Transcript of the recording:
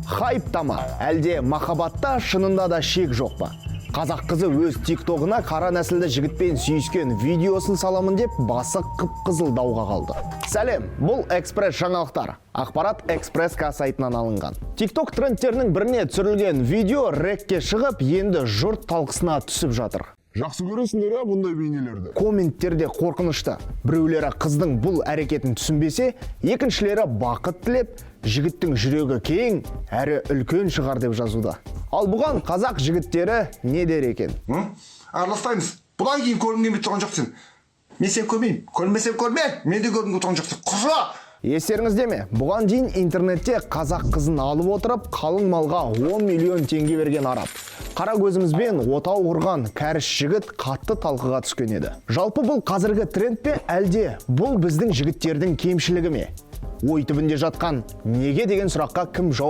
Хайпта ма, әлде махаббатта шынында да шек жоқ па? Қазақ қызы өз тиктогына қара нәсілді жігітпен сүйіскен видеосын саламын деп басы қып-қызыл дауға қалды. Сәлем, бұл экспресс жаңалықтар. Ақпарат экспресс-ка сайтынан алынған. Тикток трендтерінің біріне түсірілген видео рекке шығып, енді жұрт талқысына түсіп жатыр. Жақсы көресіңдер бұндай бейнелерді. Комменттерде қорқынышты. Біреулері қыздың бұл әрекетін түсінбесе, екіншілері бақыт тілеп, жігіттің жүрегі кең, әрі үлкен шығар деп жазуда. Ал бұған қазақ жігіттері не дер екен? Араластаймыз. Бұдан кейін көрінген бет тұрған жоқсың. Мен сен көрмеймін. Көрмесем көрме. Мен де көрінген тұрған жоқсың. Құжа! Естеріңізде ме? Бұған дейін интернетте қазақ қызын алып отырып, қалың малға 10 миллион теңге берген араб. Қара көзімізбен отау құрған кәріс жігіт қатты талқыға түскен еді. Жалпы бұл қазіргі тренд пе, әлде бұл біздің жігіттердің кемшілігі ме? Ой түбінде жатқан неге деген сұраққа кім жауап